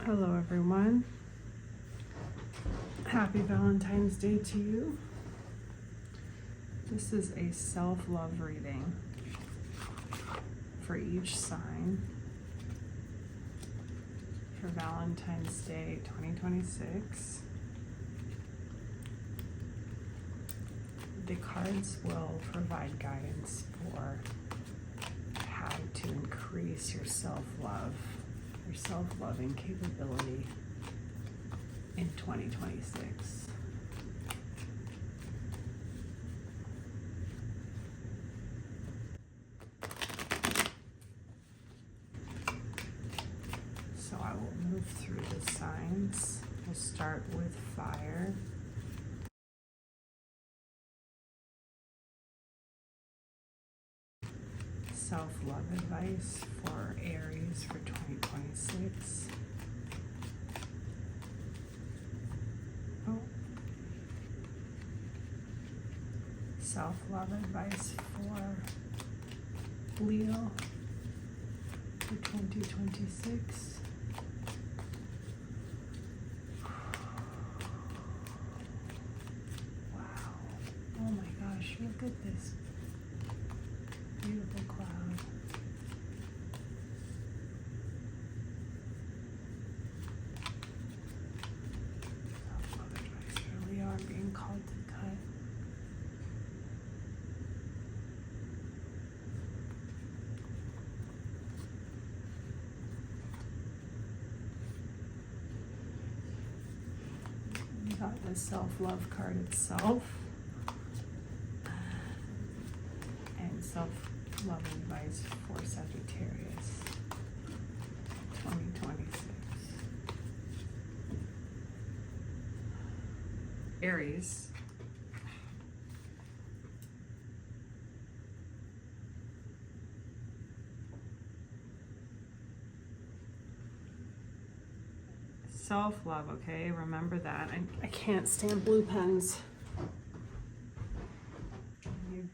Hello everyone. Happy Valentine's Day to you. This is a self-love reading for each sign for Valentine's Day 2026. The cards will provide guidance for how to increase your self-love, your self-loving capability in 2026. So I will move through the signs. We'll start with fire. Self-love advice for Aries for 2026. Self-love advice for Leo for 2026. Wow. Oh my gosh, look at this beautiful cloud. Self-love advice for Leo. I'm being called to cut. We got the self-love card itself. And self-love advice for Sagittarius 2026. Aries. Self-love, okay? Remember that. I can't stand blue pens. You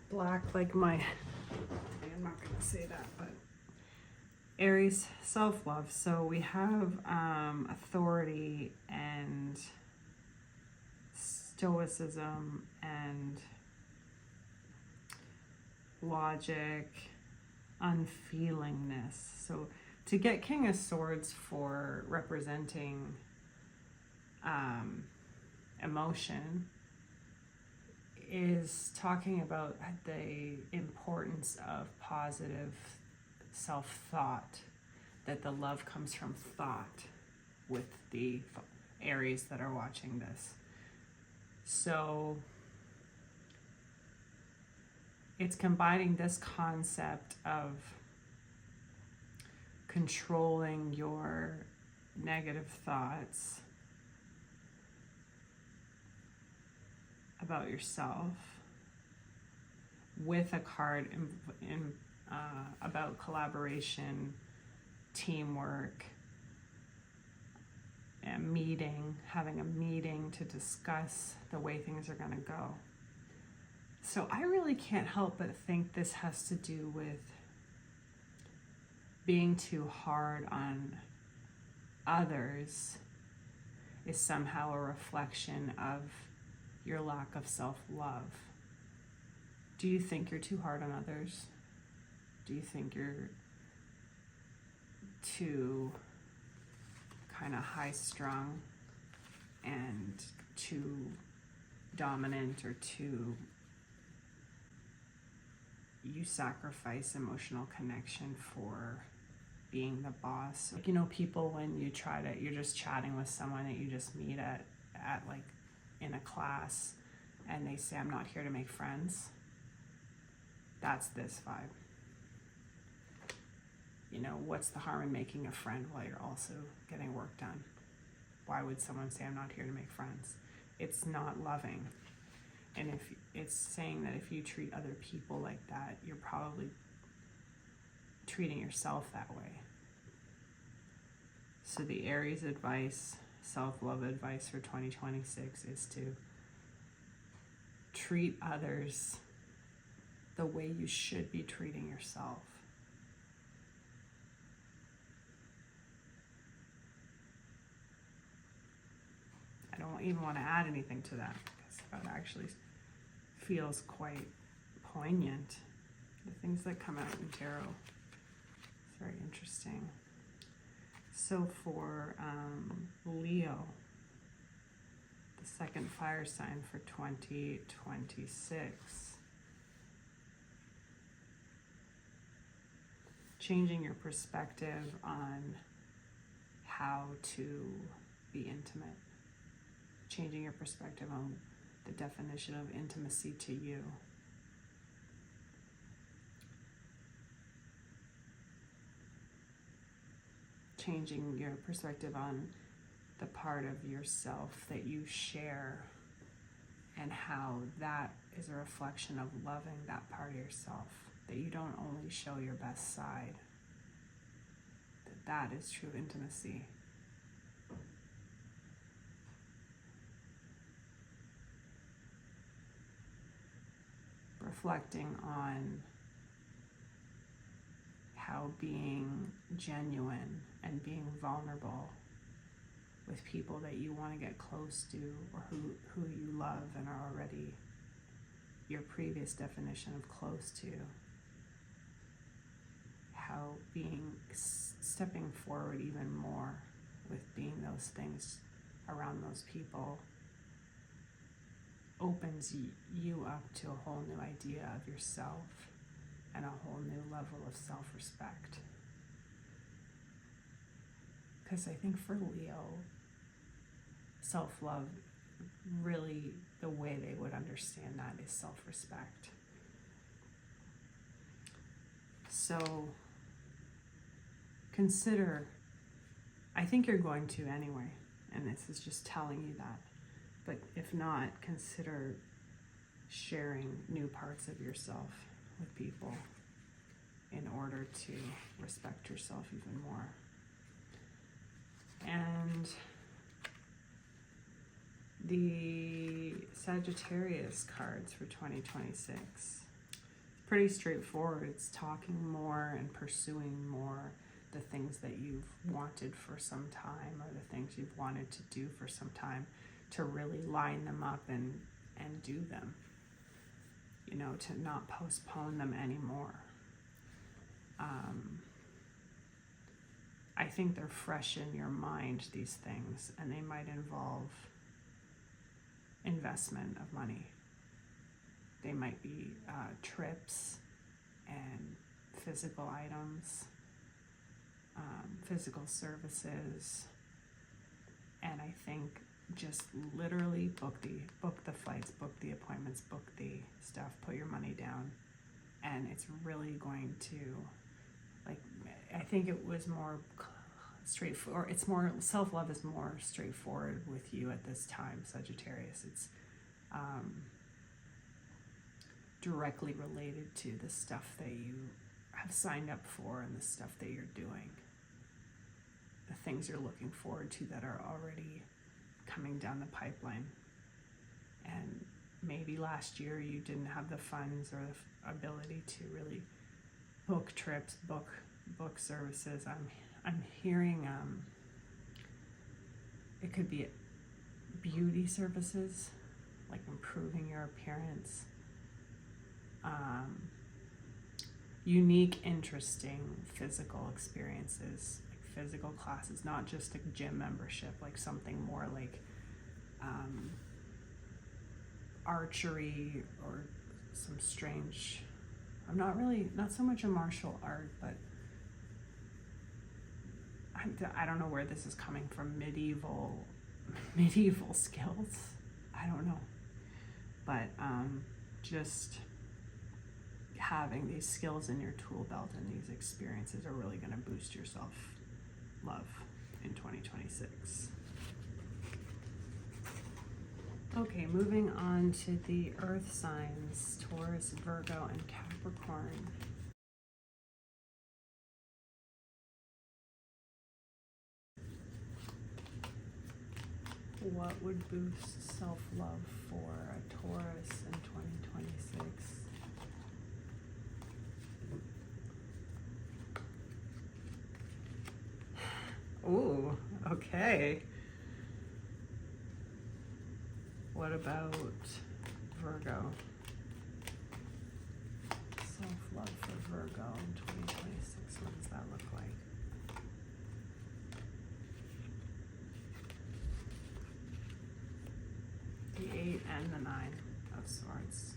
black like my... I'm not going to say that, but... Aries, self-love. So we have authority and stoicism and logic, unfeelingness. So to get King of Swords for representing emotion is talking about the importance of positive self-thought, that the love comes from thought with the Aries that are watching this. So it's combining this concept of controlling your negative thoughts about yourself with a card about collaboration, teamwork, and having a meeting to discuss the way things are going to go. So I really can't help but think this has to do with being too hard on others is somehow a reflection of your lack of self-love. Do you think you're too hard on others? Do you think you're too kind of high-strung and too dominant, or you sacrifice emotional connection for being the boss? Like, you know, people, when you're just chatting with someone that you just meet at like in a class, and they say, I'm not here to make friends. That's this vibe. You know, what's the harm in making a friend while you're also getting work done? Why would someone say, I'm not here to make friends? It's not loving. And if it's saying that if you treat other people like that, you're probably treating yourself that way. So the Aries advice, self-love advice for 2026 is to treat others the way you should be treating yourself. even want to add anything to that, because that actually feels quite poignant. The things that come out in tarot. It's very interesting. So for Leo, the second fire sign for 2026, changing your perspective on how to be intimate, changing your perspective on the definition of intimacy to you. Changing your perspective on the part of yourself that you share and how that is a reflection of loving that part of yourself, that you don't only show your best side, that is true intimacy. Reflecting on how being genuine and being vulnerable with people that you want to get close to, or who you love and are already your previous definition of close to, how stepping forward even more with being those things around those people opens you up to a whole new idea of yourself and a whole new level of self-respect. Because I think for Leo, self-love, really the way they would understand that is self-respect. So consider, I think you're going to anyway, and this is just telling you that, but if not, consider sharing new parts of yourself with people in order to respect yourself even more. And the Sagittarius cards for 2026, it's pretty straightforward. It's talking more and pursuing more the things that you've wanted for some time, or the things you've wanted to do for some time, to really line them up and do them, you know, to not postpone them anymore. I think they're fresh in your mind, these things, and they might involve investment of money. They might be trips and physical items, physical services, and I think just literally book the flights, book the appointments, book the stuff, put your money down, and it's really going to, like, I think it was more straightforward. It's more, self-love is more straightforward with you at this time, Sagittarius. It's directly related to the stuff that you have signed up for and the stuff that you're doing, the things you're looking forward to that are already coming down the pipeline. And maybe last year you didn't have the funds or the ability to really book trips, book services. I'm hearing it could be beauty services, like improving your appearance, unique, interesting physical experiences, like physical classes, not just a gym membership, like something more like archery or some strange, not so much a martial art, but I don't know where this is coming from, medieval skills. I don't know. But just having these skills in your tool belt and these experiences are really going to boost your self-love in 2026. Okay, moving on to the earth signs, Taurus, Virgo, and Capricorn. What would boost self-love for a Taurus in 2026? Ooh, okay. What about Virgo? Self-love for Virgo in 2026. What does that look like? The 8 and the 9 of Swords.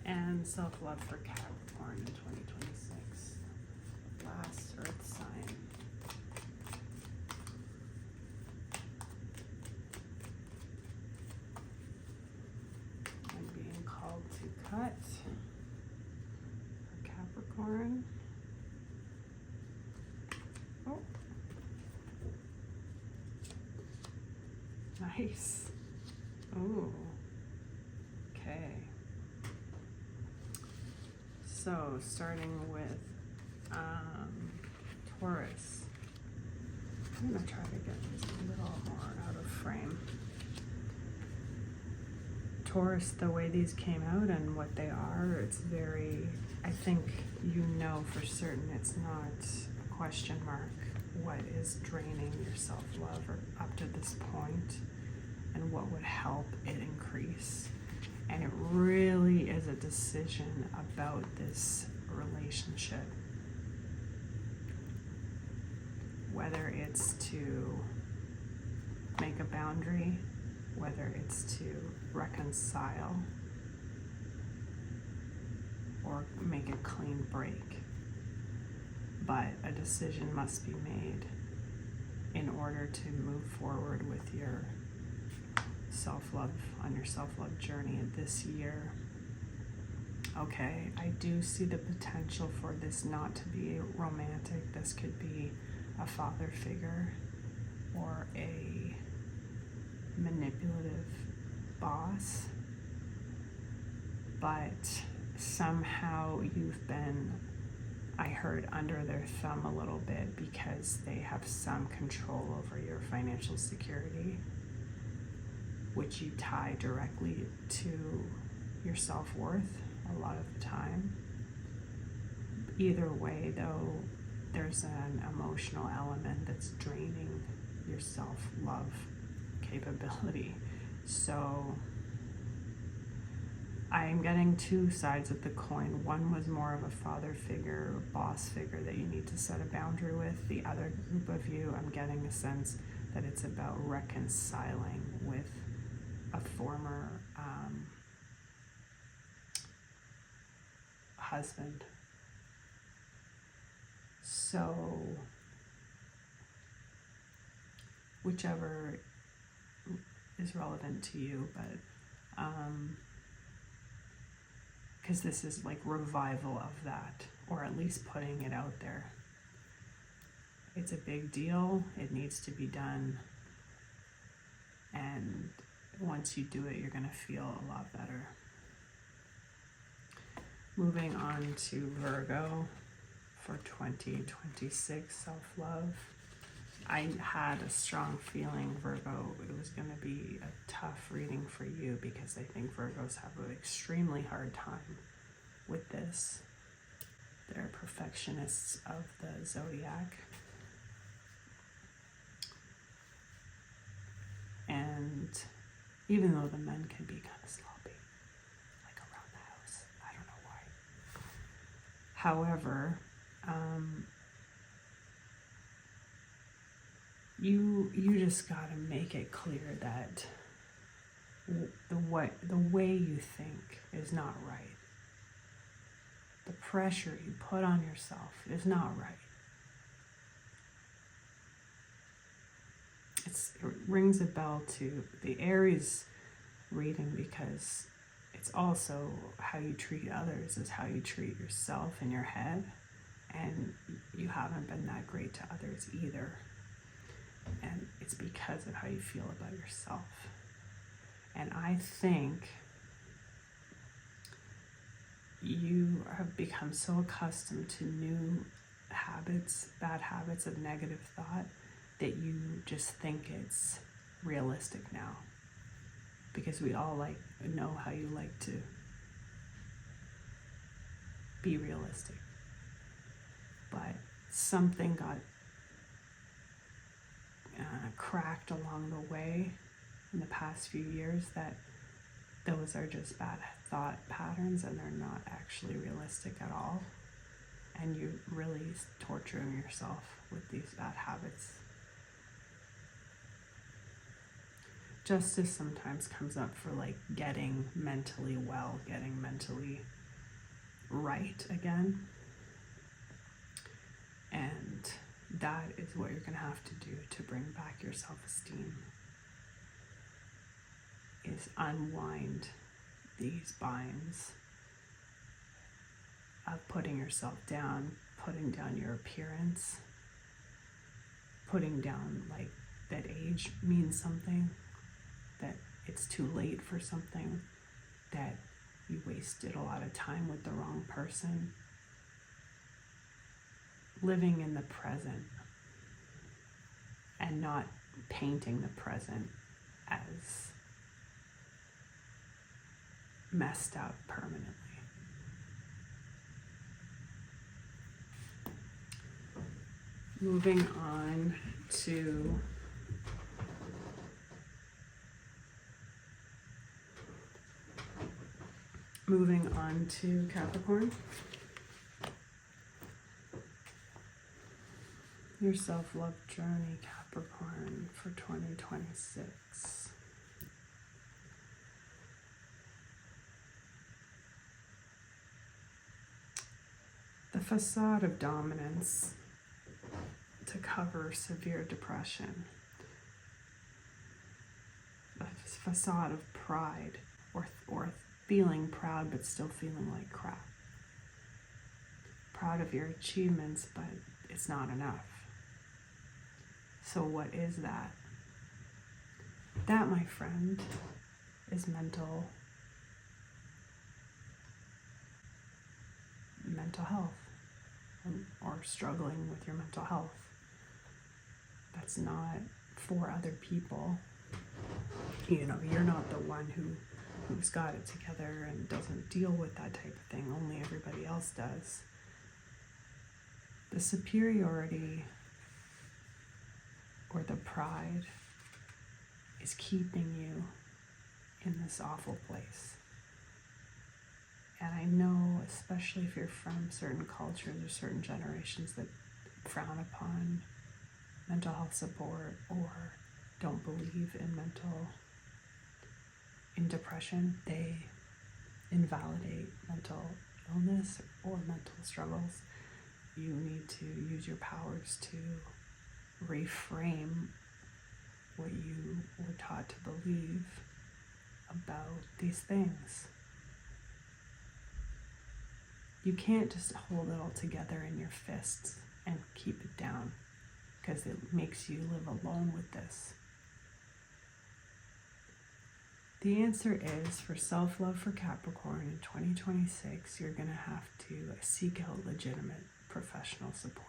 And self-love for Capricorn in 2026. Last Earth sign. I'm being called to cut for Capricorn. Oh. Nice. Ooh. Okay. So, starting with Taurus. I'm going to try to get this a little more out of frame. Taurus, the way these came out and what they are, it's very, I think you know for certain it's not a question mark what is draining your self-love or up to this point and what would help it increase. And it really is a decision about this relationship. Whether it's to make a boundary, whether it's to reconcile, or make a clean break. But a decision must be made in order to move forward with your self-love, on your self-love journey this year. Okay, I do see the potential for this not to be romantic. This could be a father figure or a manipulative boss, but somehow you've been, I heard, under their thumb a little bit because they have some control over your financial security, which you tie directly to your self-worth a lot of the time. Either way, though, there's an emotional element that's draining your self-love capability. So I'm getting two sides of the coin. One was more of a father figure, a boss figure that you need to set a boundary with. The other group of you, I'm getting a sense that it's about reconciling with a former husband. So whichever is relevant to you, but because this is like revival of that, or at least putting it out there. It's a big deal. It needs to be done. And once you do it, you're going to feel a lot better. Moving on to Virgo for 2026 self-love. I had a strong feeling, Virgo, it was going to be a tough reading for you because I think Virgos have an extremely hard time with this. They're perfectionists of the zodiac. And even though the men can be kind of sloppy, like around the house, I don't know why. However, you just gotta make it clear that the way you think is not right. The pressure you put on yourself is not right. It rings a bell to the Aries reading because it's also how you treat others is how you treat yourself in your head, and you haven't been that great to others either. And it's because of how you feel about yourself. And I think you have become so accustomed to new habits, bad habits of negative thought, that you just think it's realistic now. Because we all know how you like to be realistic. But something got cracked along the way in the past few years that those are just bad thought patterns and they're not actually realistic at all. And you're really torturing yourself with these bad habits. Justice sometimes comes up for like getting mentally well, getting mentally right again. And that is what you're going to have to do to bring back your self-esteem, is unwind these binds of putting yourself down, putting down your appearance, putting down like that age means something, that it's too late for something, that you wasted a lot of time with the wrong person. Living in the present and not painting the present as messed up permanently. Moving on to Capricorn. Your self-love journey, Capricorn, for 2026. The facade of dominance to cover severe depression. A facade of pride, or feeling proud but still feeling like crap. Proud of your achievements, but it's not enough. So what is that? That, my friend, is mental health, or struggling with your mental health. That's not for other people. You know, you're not the one who's got it together and doesn't deal with that type of thing. Only everybody else does. The superiority or the pride is keeping you in this awful place. And I know, especially if you're from certain cultures or certain generations that frown upon mental health support or don't believe in depression, they invalidate mental illness or mental struggles. You need to use your powers to reframe what you were taught to believe about these things. You can't just hold it all together in your fists and keep it down, because it makes you live alone with this. The answer is, for self-love for Capricorn in 2026, you're going to have to seek out legitimate professional support.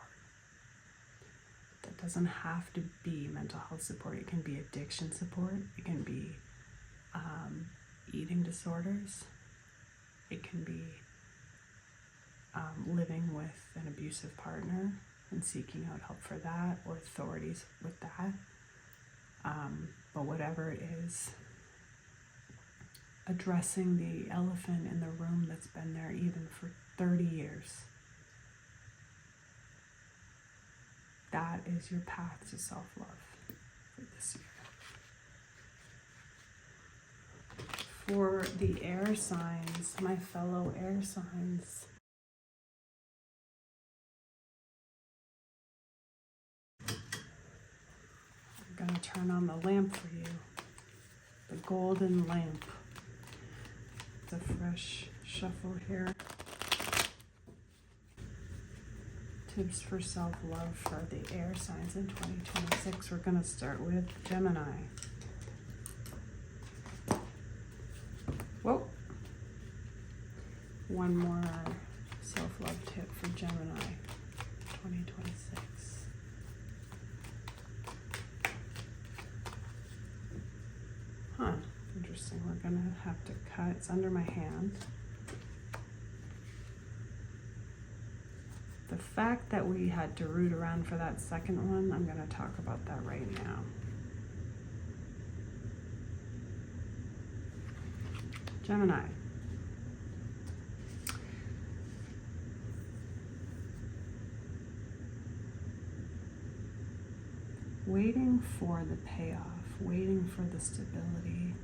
That doesn't have to be mental health support. It can be addiction support. It can be eating disorders. It can be living with an abusive partner and seeking out help for that, or authorities with that. But whatever it is, addressing the elephant in the room that's been there even for 30 years. That is your path to self-love for this year. For the air signs, my fellow air signs, I'm going to turn on the lamp for you. The golden lamp. It's a fresh shuffle here. Tips for self-love for the air signs in 2026. We're going to start with Gemini. Whoa. One more self-love tip for Gemini 2026. Huh, interesting. We're going to have to cut. It's under my hand. The fact that we had to root around for that second one, I'm going to talk about that right now. Gemini. Waiting for the payoff, waiting for the stability,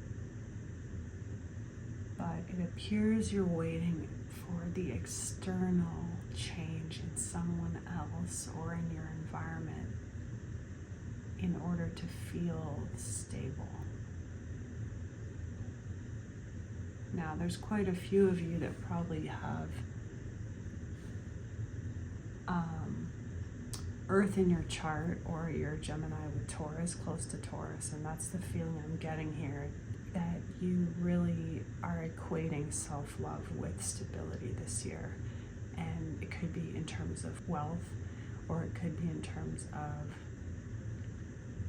but it appears you're waiting for the external change in someone else or in your environment in order to feel stable. Now, there's quite a few of you that probably have Earth in your chart, or your Gemini with Taurus, close to Taurus, and that's the feeling I'm getting here, that you really are equating self-love with stability this year. And it could be in terms of wealth, or it could be in terms of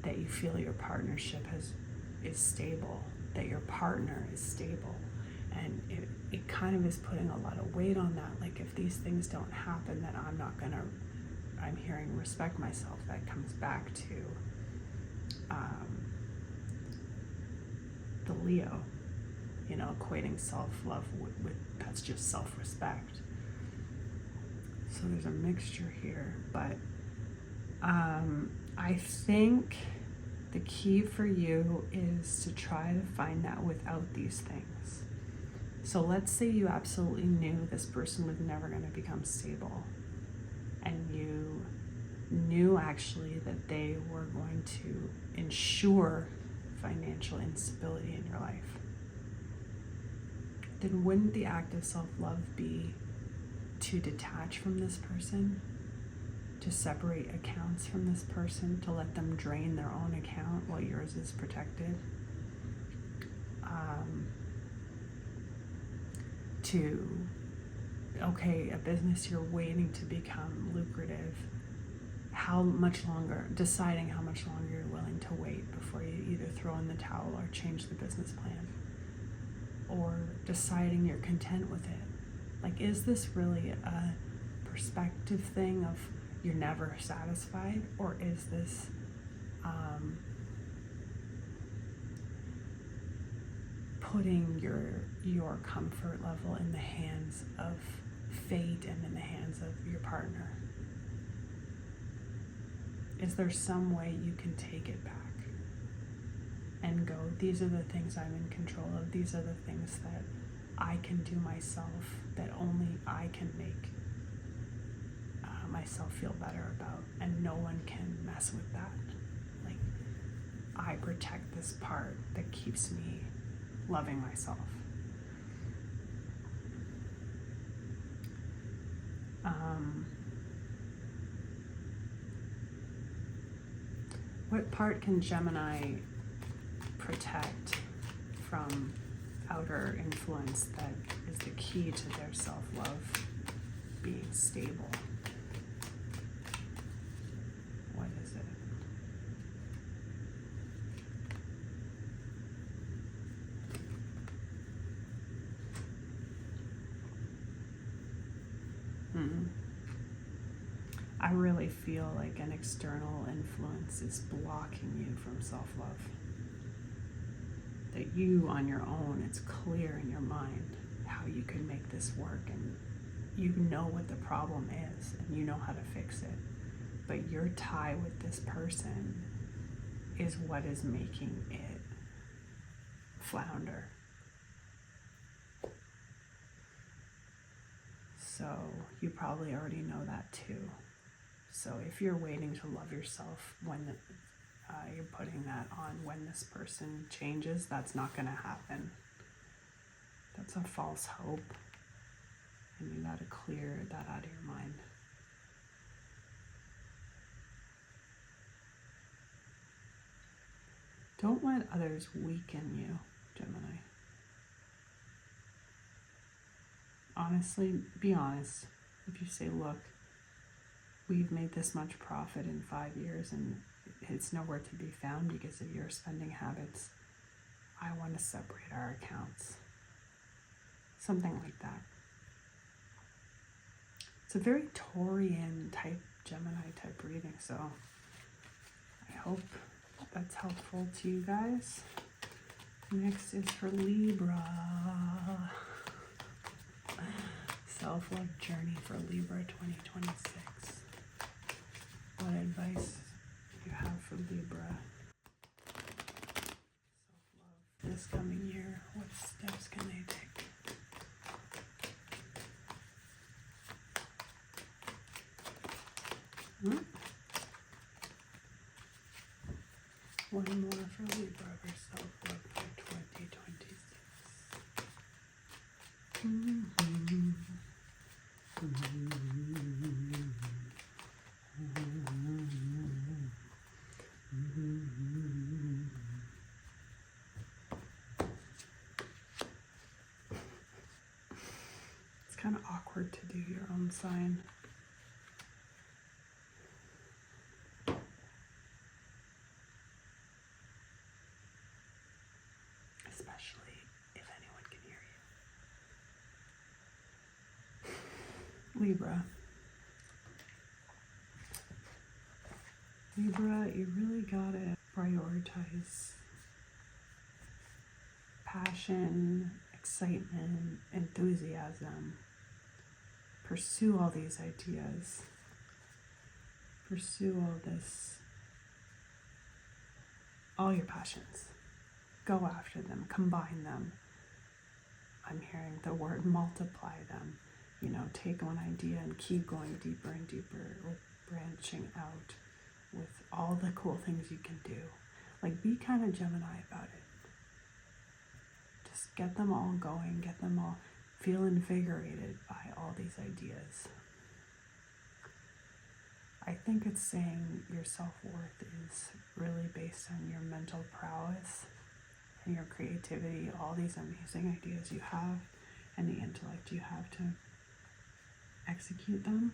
that you feel your partnership is stable, that your partner is stable. And it kind of is putting a lot of weight on that. Like, if these things don't happen, then I'm hearing respect myself. That comes back to the Leo, equating self-love with that's just self-respect. So there's a mixture here, but I think the key for you is to try to find that without these things. So let's say you absolutely knew this person was never going to become stable, and you knew actually that they were going to ensure financial instability in your life. Then wouldn't the act of self-love be to detach from this person, to separate accounts from this person, to let them drain their own account while yours is protected? A business you're waiting to become lucrative, how much longer, deciding how much longer you're willing to wait before you either throw in the towel or change the business plan, or deciding you're content with it. Like, is this really a perspective thing of you're never satisfied, or is this putting your comfort level in the hands of fate and in the hands of your partner? Is there some way you can take it back and go, these are the things I'm in control of, these are the things that I can do myself, that only I can make myself feel better about, and no one can mess with that. Like, I protect this part that keeps me loving myself. What part can Gemini protect from outer influence that is the key to their self-love being stable? What is it? I really feel like an external influence is blocking you from self-love. That you, on your own, it's clear in your mind how you can make this work, and you know what the problem is, and you know how to fix it. But your tie with this person is what is making it flounder. So you probably already know that too. So if you're waiting to love yourself when you're putting that on when this person changes, that's not going to happen. That's a false hope. And you got to clear that out of your mind. Don't let others weaken you, Gemini. Honestly, be honest. If you say, look, we've made this much profit in 5 years and it's nowhere to be found because of your spending habits, I want to separate our accounts. Something like that. It's a very Taurian type, Gemini type reading, so I hope that's helpful to you guys. Next is for Libra. Self-love journey for Libra 2026. What advice you have for Libra? Self-love this coming year. What steps can they take? One more for Libra for self-love for 2026. It's kind of awkward to do your own sign. Especially if anyone can hear you. Libra, you really gotta prioritize passion, excitement, enthusiasm. Pursue all these ideas. Pursue all your passions. Go after them, combine them. I'm hearing the word multiply them. You know, take one idea and keep going deeper and deeper with branching out with all the cool things you can do. Like, be kind of Gemini about it. Just get them all going, get them all, feel invigorated by all these ideas. I think it's saying your self-worth is really based on your mental prowess and your creativity, all these amazing ideas you have, and the intellect you have to execute them.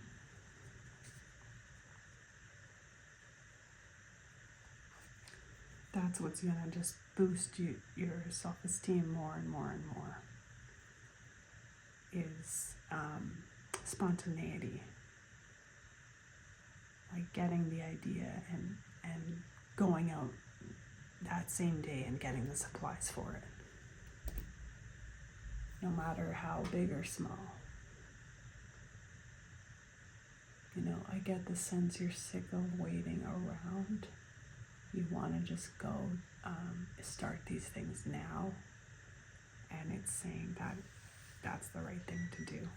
That's what's gonna just boost your self-esteem more and more and more, is spontaneity. Like getting the idea and going out that same day and getting the supplies for it. No matter how big or small. You know, I get the sense you're sick of waiting around. You want to just go start these things now. And it's saying that that's the right thing to do.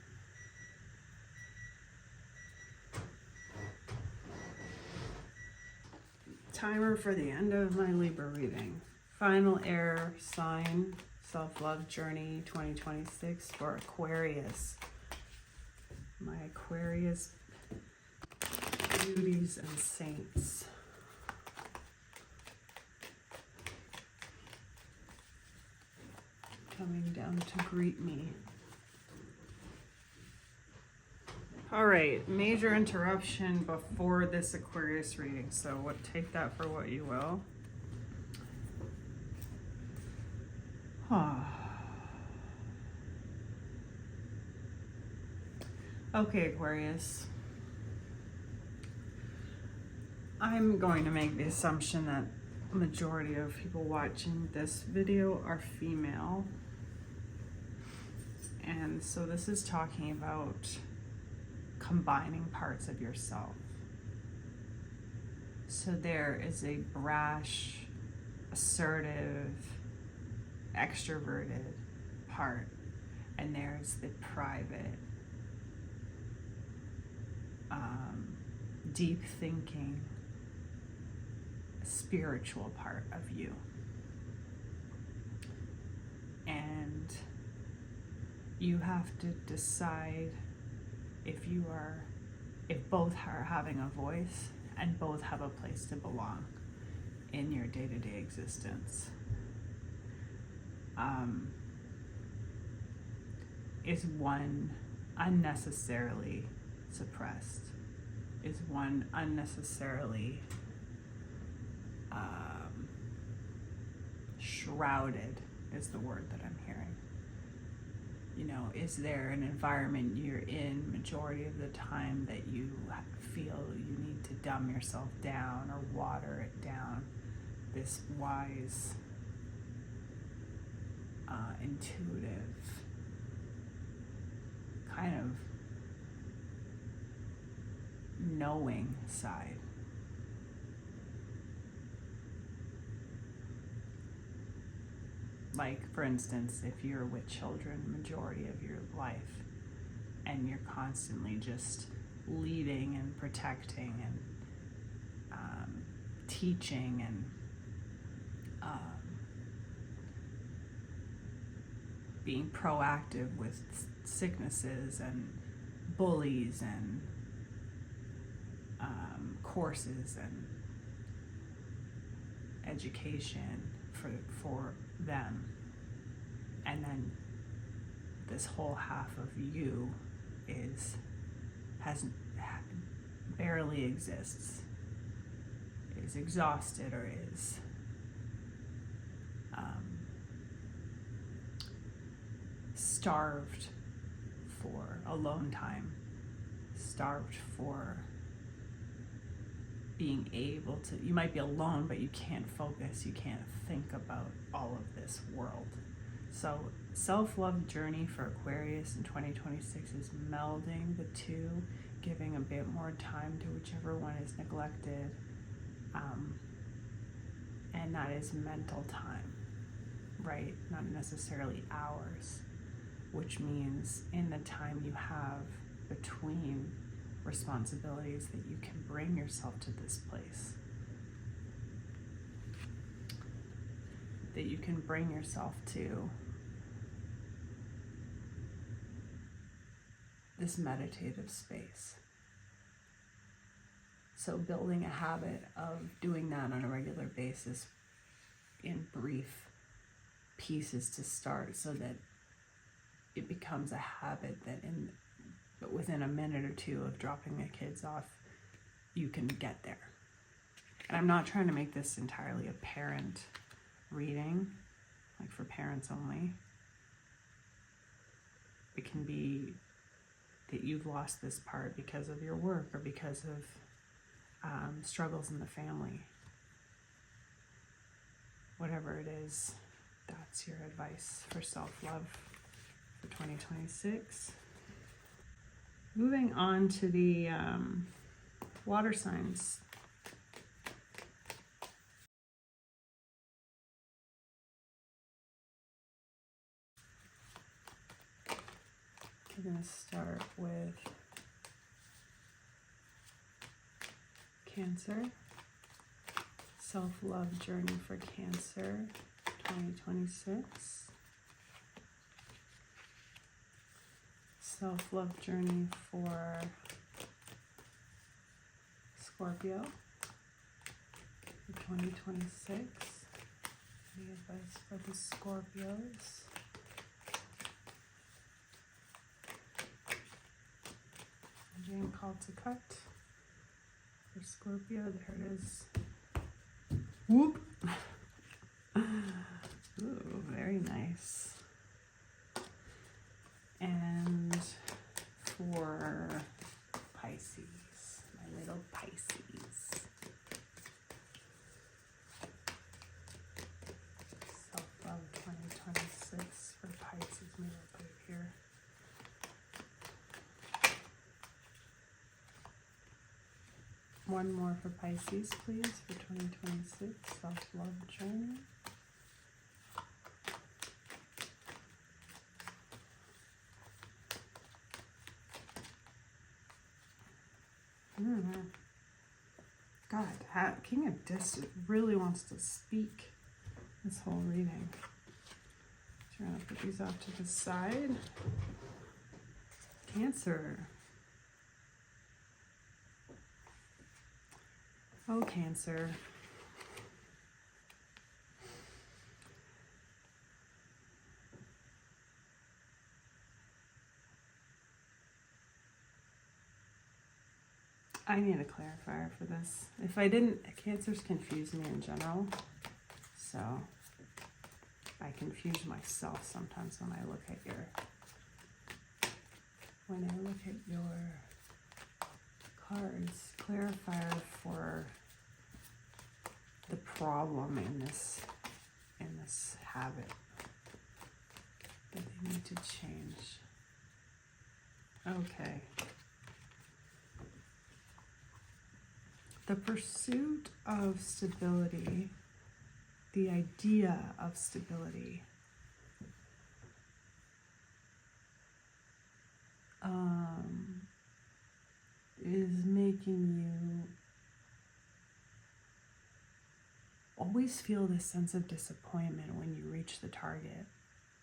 Timer for the end of my Libra reading. Final air sign, self-love journey 2026 for Aquarius. My Aquarius beauties and saints. Coming down to greet me. All right, major interruption before this Aquarius reading, so take that for what you will. Okay, Aquarius. I'm going to make the assumption that the majority of people watching this video are female. And so this is talking about combining parts of yourself. So there is a brash, assertive, extroverted part, and there's the private, deep thinking, spiritual part of you. And you have to decide if both are having a voice and both have a place to belong in your day-to-day existence. Is one unnecessarily suppressed? Is one unnecessarily shrouded, is the word that I'm hearing. You know, is there an environment you're in majority of the time that you feel you need to dumb yourself down or water it down? This wise intuitive, kind of knowing side. Like, for instance, if you're with children majority of your life and you're constantly just leading and protecting and teaching and being proactive with sicknesses and bullies and courses and education for them, and then this whole half of you barely exists, is exhausted, or is starved for alone time, starved for being able to, you might be alone, but you can't focus, you can't think about all of this world. So self-love journey for Aquarius in 2026 is melding the two, giving a bit more time to whichever one is neglected, and that is mental time, right? Not necessarily hours, which means in the time you have between responsibilities that you can bring yourself to this place, that you can bring yourself to this meditative space. So building a habit of doing that on a regular basis in brief pieces to start, so that it becomes a habit that within a minute or two of dropping the kids off, you can get there. And I'm not trying to make this entirely a parent reading, like for parents only. It can be that you've lost this part because of your work or because of struggles in the family. Whatever it is, that's your advice for self-love for 2026. Moving on to the water signs. We're going to start with Cancer. Self-love journey for Cancer 2026. Self-love journey for Scorpio for 2026. Any advice for the Scorpios? Jane called to cut for Scorpio. There it is. Whoop! Ooh, very nice. And for Pisces, my little Pisces. Self-love 2026 for Pisces. Maybe I'll put it here. One more for Pisces, please, for 2026. Self-love journey. God, King of Discs really wants to speak this whole reading. So we're going to put these off to the side. Cancer. Oh, Cancer. I need a clarifier for this. If I didn't, Cancers confuse me in general. So I confuse myself sometimes when I look at your cards. Clarifier for the problem in this habit. that they need to change. Okay. The pursuit of stability, the idea of stability, is making you always feel this sense of disappointment when you reach the target,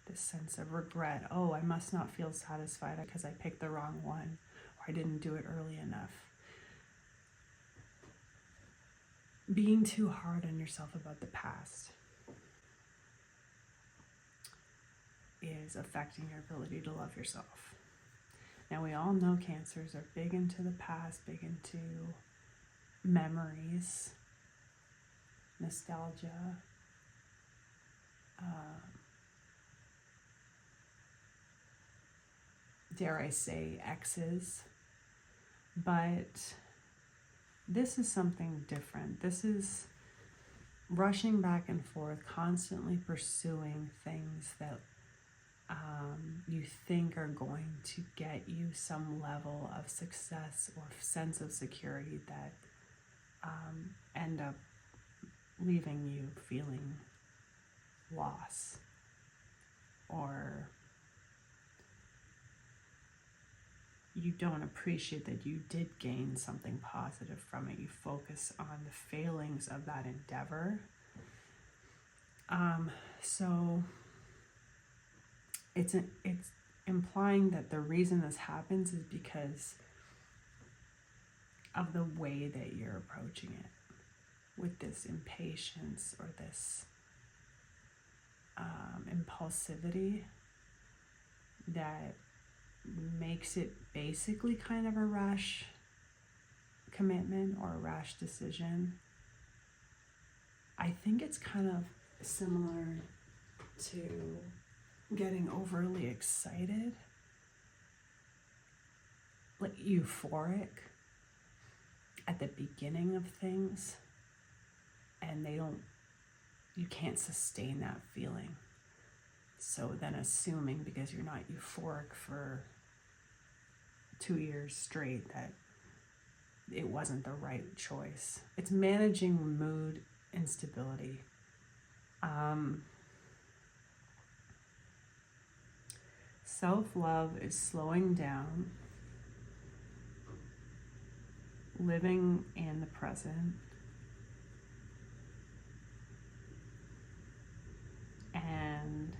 this sense of regret. Oh, I must not feel satisfied because I picked the wrong one, or I didn't do it early enough. Being too hard on yourself about the past is affecting your ability to love yourself. Now, we all know Cancers are big into the past, big into memories, nostalgia, dare I say, exes. But this is something different. This is rushing back and forth, constantly pursuing things that you think are going to get you some level of success or sense of security that end up leaving you feeling loss, or you don't appreciate that you did gain something positive from it. You focus on the failings of that endeavor. So it's implying that the reason this happens is because of the way that you're approaching it, with this impatience or this impulsivity that makes it basically kind of a rash commitment or a rash decision. I think it's kind of similar to getting overly excited, like euphoric at the beginning of things, and you can't sustain that feeling. So then assuming because you're not euphoric for 2 years straight that it wasn't the right choice. It's managing mood instability. Self-love is slowing down, living in the present, and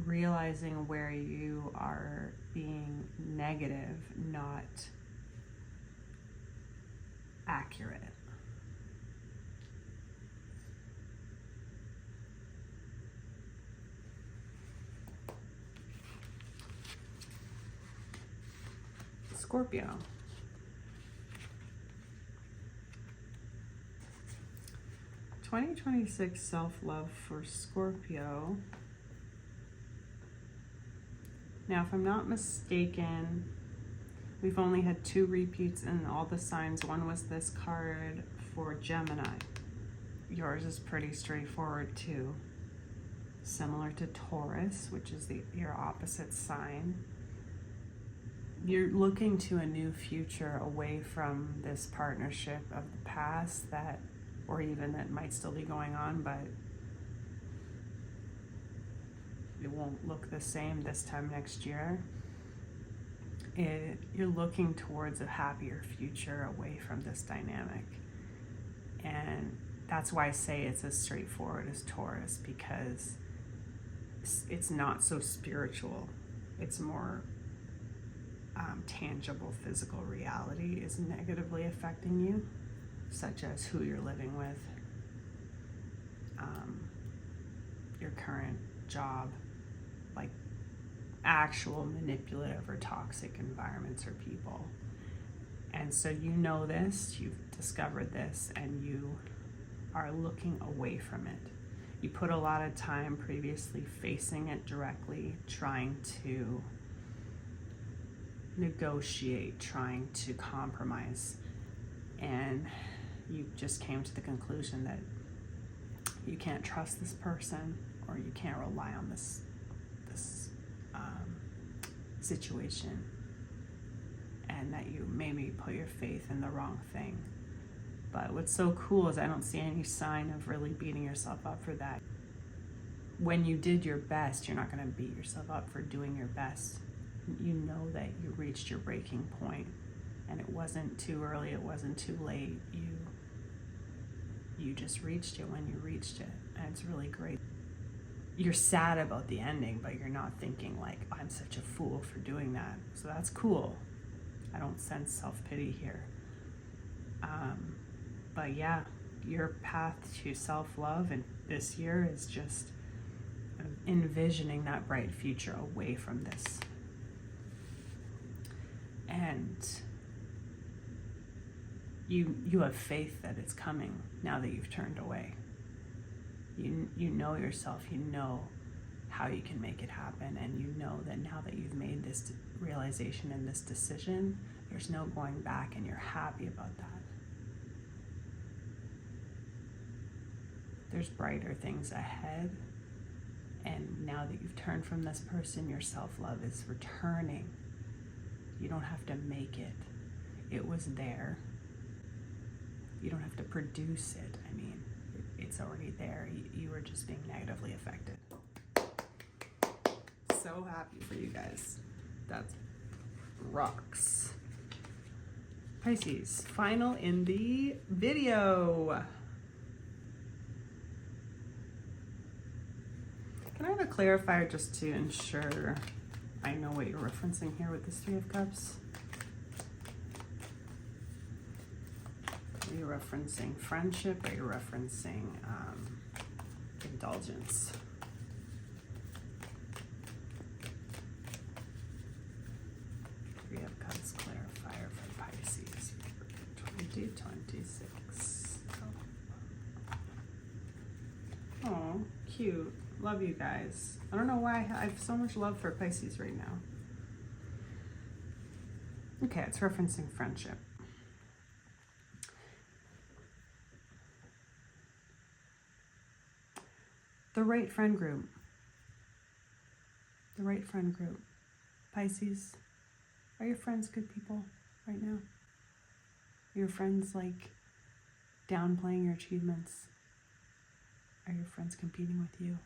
realizing where you are being negative, not accurate. Scorpio. "2026 self-love for Scorpio." Now, if I'm not mistaken, we've only had 2 repeats in all the signs. One was this card for Gemini. Yours is pretty straightforward too. Similar to Taurus, which is your opposite sign. You're looking to a new future away from this partnership of the past or even that might still be going on, but it won't look the same this time next year. You're looking towards a happier future away from this dynamic. And that's why I say it's as straightforward as Taurus, because it's not so spiritual. It's more tangible physical reality is negatively affecting you, such as who you're living with, your current job, like actual manipulative or toxic environments or people. And so you know this, you've discovered this, and you are looking away from it. You put a lot of time previously facing it directly, trying to negotiate, trying to compromise, and you just came to the conclusion that you can't trust this person, or you can't rely on this situation, and that you maybe put your faith in the wrong thing. But what's so cool is I don't see any sign of really beating yourself up for that. When you did your best, you're not going to beat yourself up for doing your best. You know that you reached your breaking point, and it wasn't too early, it wasn't too late. You just reached it when you reached it, and it's really great. You're sad about the ending, but you're not thinking like, I'm such a fool for doing that. So that's cool. I don't sense self-pity here. But yeah, your path to self-love and this year is just envisioning that bright future away from this. And you have faith that it's coming now that you've turned away. You know yourself, you know how you can make it happen, and you know that now that you've made this realization and this decision, there's no going back, and you're happy about that. There's brighter things ahead, and now that you've turned from this person, your self-love is returning. You don't have to make it. It was there. You don't have to produce it. I mean, it's already there. You were just being negatively affected. So happy for you guys. That's rocks. Pisces, final in the video. Can I have a clarifier just to ensure I know what you're referencing here with this Three of Cups? Are you referencing friendship, or are you referencing indulgence? Three of Cups clarifier for Pisces 2026. Oh, cute. Love you guys. I don't know why I have so much love for Pisces right now. Okay, it's referencing friendship. The right friend group. The right friend group. Pisces, are your friends good people right now? Are your friends like downplaying your achievements? Are your friends competing with you?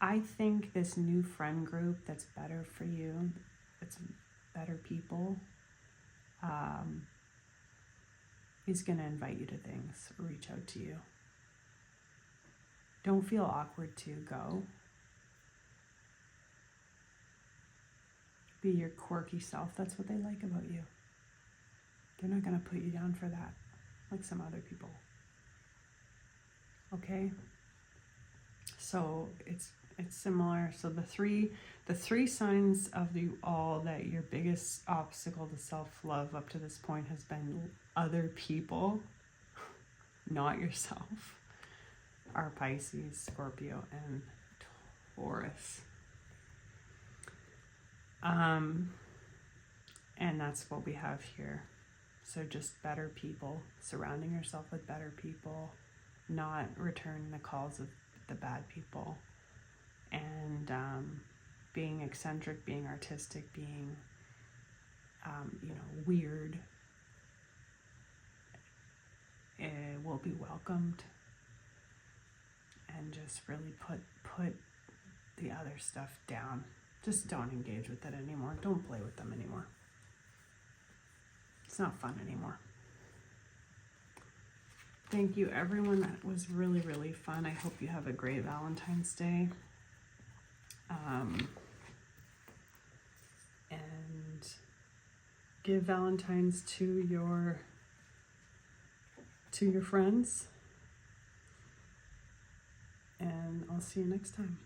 I think this new friend group that's better for you, that's better people, is going to invite you to things, or reach out to you. Don't feel awkward to go. Be your quirky self. That's what they like about you. They're not going to put you down for that, like some other people. Okay? So it's similar. So the three signs of you all that your biggest obstacle to self-love up to this point has been other people, not yourself, are Pisces, Scorpio, and Taurus. And that's what we have here. So just better people, surrounding yourself with better people, not returning the calls of the bad people, and being eccentric, being artistic, being weird, will be welcomed, and just really put the other stuff down. Just don't engage with it anymore. Don't play with them anymore. It's not fun anymore. Thank you, everyone. That was really, really fun. I hope you have a great Valentine's Day. And give Valentine's to your friends. And I'll see you next time.